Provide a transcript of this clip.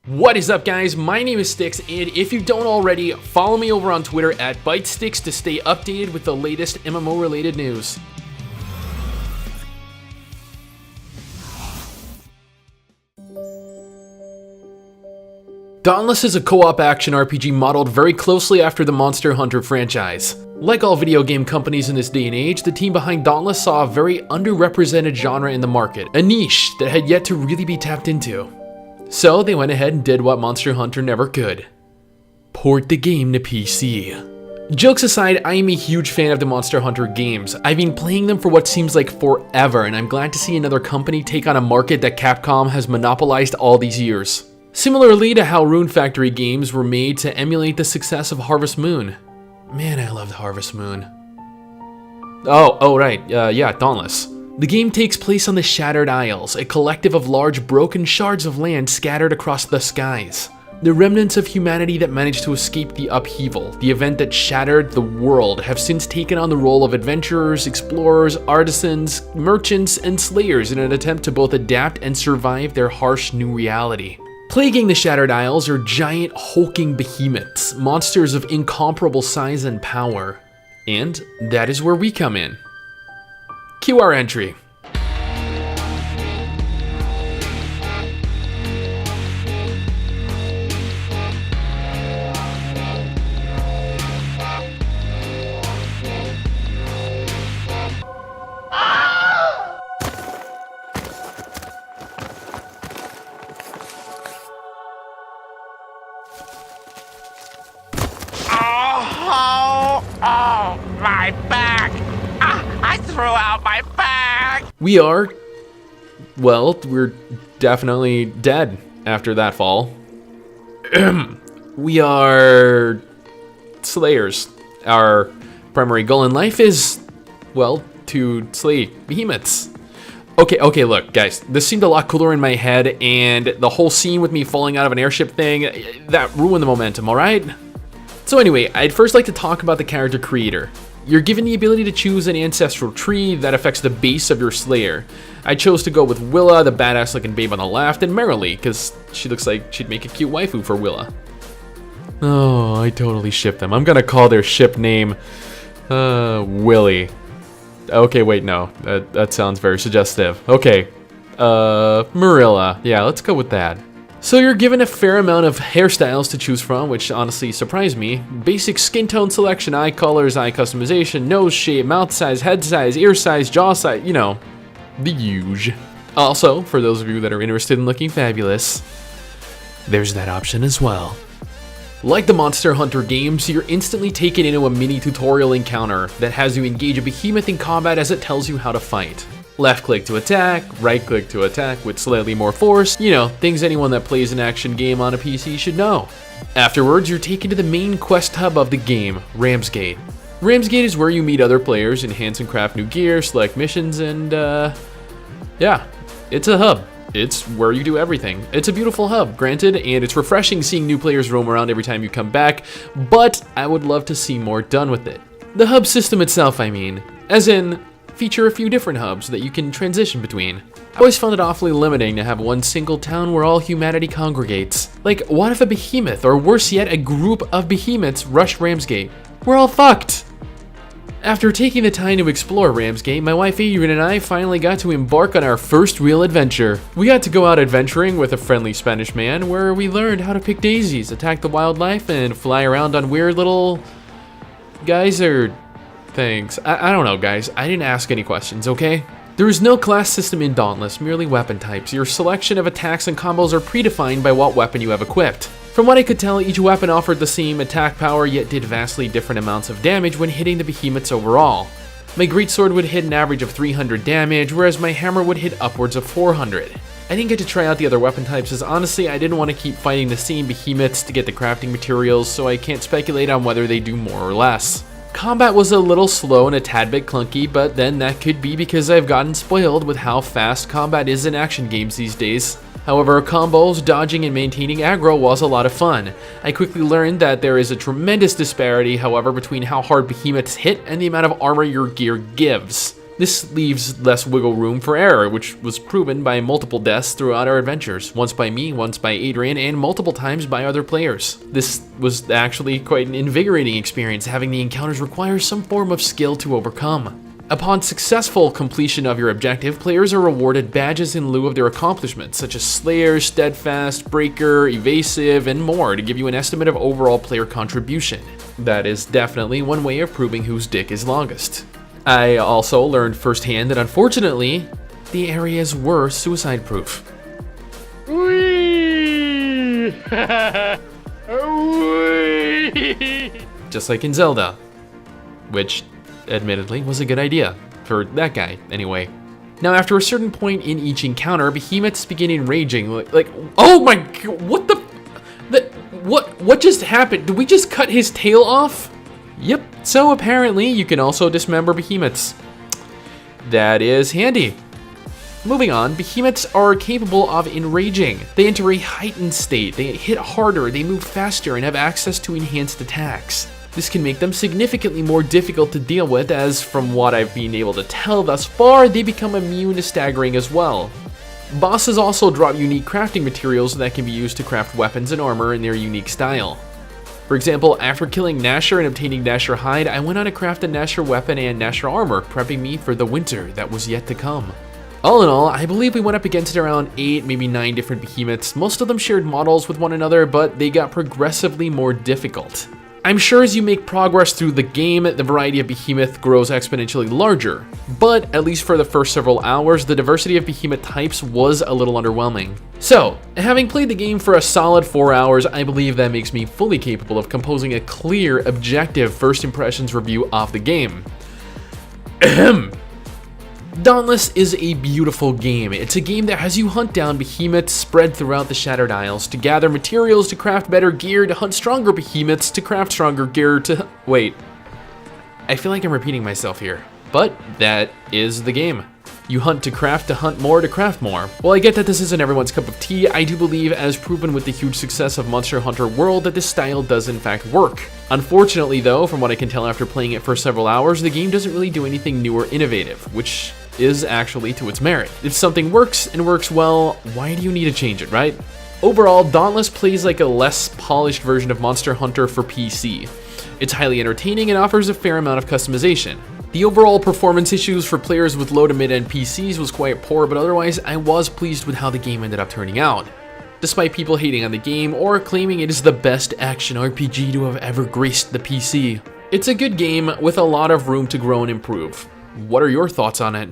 What is up, guys? My name is STIX, and if you don't already, follow me over on Twitter at ByteStix to stay updated with the latest MMO related news. Dauntless is a co-op action RPG modeled very closely after the Monster Hunter franchise. Like all video game companies in this day and age, the team behind Dauntless saw a very underrepresented genre in the market, a niche that had yet to really be tapped into. So they went ahead and did what Monster Hunter never could: port the game to PC. Jokes aside, I am a huge fan of the Monster Hunter games. I've been playing them for what seems like forever, and I'm glad to see another company take on a market that Capcom has monopolized all these years. Similarly to how Rune Factory games were made to emulate the success of Harvest Moon. Man, I loved Harvest Moon. Right, Dauntless. The game takes place on the Shattered Isles, a collective of large broken shards of land scattered across the skies. The remnants of humanity that managed to escape the upheaval, the event that shattered the world, have since taken on the role of adventurers, explorers, artisans, merchants, and slayers in an attempt to both adapt and survive their harsh new reality. Plaguing the Shattered Isles are giant hulking behemoths, monsters of incomparable size and power. And that is where we come in. Cue our entry. Oh, my back! I threw out my back! We're definitely dead after that fall. We are slayers. Our primary goal in life is, well, to slay behemoths. Okay, look, guys, this seemed a lot cooler in my head, and the whole scene with me falling out of an airship thing, that ruined the momentum, alright? So anyway, I'd first like to talk about the character creator. You're given the ability to choose an ancestral tree that affects the base of your slayer. I chose to go with Willa, the badass looking babe on the left, and Merrily, because she looks like she'd make a cute waifu for Willa. Oh, I totally ship them. I'm gonna call their ship name, Willy. Okay, wait, no, that sounds very suggestive. Okay, Marilla, yeah, let's go with that. So you're given a fair amount of hairstyles to choose from, which honestly surprised me. Basic skin tone selection, eye colors, eye customization, nose shape, mouth size, head size, ear size, jaw size, you know, the huge. Also, for those of you that are interested in looking fabulous, there's that option as well. Like the Monster Hunter games, you're instantly taken into a mini tutorial encounter that has you engage a behemoth in combat as it tells you how to fight. Left click to attack, right click to attack with slightly more force, you know, things anyone that plays an action game on a PC should know. Afterwards, you're taken to the main quest hub of the game, Ramsgate. Ramsgate is where you meet other players, enhance and craft new gear, select missions, and yeah, it's a hub. It's where you do everything. It's a beautiful hub, granted, and it's refreshing seeing new players roam around every time you come back, but I would love to see more done with it. The hub system itself, I mean, as in, feature a few different hubs that you can transition between. I always found it awfully limiting to have one single town where all humanity congregates. Like, what if a behemoth, or worse yet, a group of behemoths rush Ramsgate? We're all fucked! After taking the time to explore Ramsgate, my wife Adrian and I finally got to embark on our first real adventure. We got to go out adventuring with a friendly Spanish man where we learned how to pick daisies, attack the wildlife, and fly around on weird little geyser things. I don't know, guys. I didn't ask any questions, okay? There is no class system in Dauntless, merely weapon types. Your selection of attacks and combos are predefined by what weapon you have equipped. From what I could tell, each weapon offered the same attack power, yet did vastly different amounts of damage when hitting the behemoths overall. My greatsword would hit an average of 300 damage, whereas my hammer would hit upwards of 400. I didn't get to try out the other weapon types as honestly I didn't want to keep fighting the same behemoths to get the crafting materials, so I can't speculate on whether they do more or less. Combat was a little slow and a tad bit clunky, but then that could be because I've gotten spoiled with how fast combat is in action games these days. However, combos, dodging, and maintaining aggro was a lot of fun. I quickly learned that there is a tremendous disparity, however, between how hard behemoths hit and the amount of armor your gear gives. This leaves less wiggle room for error, which was proven by multiple deaths throughout our adventures, once by me, once by Adrian, and multiple times by other players. This was actually quite an invigorating experience, having the encounters require some form of skill to overcome. Upon successful completion of your objective, players are rewarded badges in lieu of their accomplishments, such as Slayer, Steadfast, Breaker, Evasive, and more, to give you an estimate of overall player contribution. That is definitely one way of proving whose dick is longest. I also learned firsthand that unfortunately, the areas were suicide-proof. Just like in Zelda, which admittedly was a good idea, for that guy anyway. Now after a certain point in each encounter, behemoths begin enraging, like oh my god, what just happened? Did we just cut his tail off? Yep, so apparently you can also dismember behemoths. That is handy. Moving on, behemoths are capable of enraging. They enter a heightened state, they hit harder, they move faster, and have access to enhanced attacks. This can make them significantly more difficult to deal with, as from what I've been able to tell thus far, they become immune to staggering as well. Bosses also drop unique crafting materials that can be used to craft weapons and armor in their unique style. For example, after killing Gnasher and obtaining Gnasher hide, I went on to craft a Gnasher weapon and Gnasher armor, prepping me for the winter that was yet to come. All in all, I believe we went up against around 8, maybe 9 different behemoths. Most of them shared models with one another, but they got progressively more difficult. I'm sure as you make progress through the game, the variety of behemoth grows exponentially larger, but at least for the first several hours, the diversity of behemoth types was a little underwhelming. So, having played the game for a solid 4 hours, I believe that makes me fully capable of composing a clear, objective first impressions review of the game. Ahem. Dauntless is a beautiful game. It's a game that has you hunt down behemoths spread throughout the Shattered Isles to gather materials to craft better gear, to hunt stronger behemoths, to craft stronger gear, to... Wait. I feel like I'm repeating myself here. But that is the game. You hunt to hunt more to craft more. While I get that this isn't everyone's cup of tea, I do believe, as proven with the huge success of Monster Hunter World, that this style does in fact work. Unfortunately though, from what I can tell after playing it for several hours, the game doesn't really do anything new or innovative, which is actually to its merit. If something works and works well, why do you need to change it, right? Overall, Dauntless plays like a less polished version of Monster Hunter for PC. It's highly entertaining and offers a fair amount of customization. The overall performance issues for players with low to mid-end PCs was quite poor, but otherwise I was pleased with how the game ended up turning out. Despite people hating on the game or claiming it is the best action RPG to have ever graced the PC. It's a good game with a lot of room to grow and improve. What are your thoughts on it?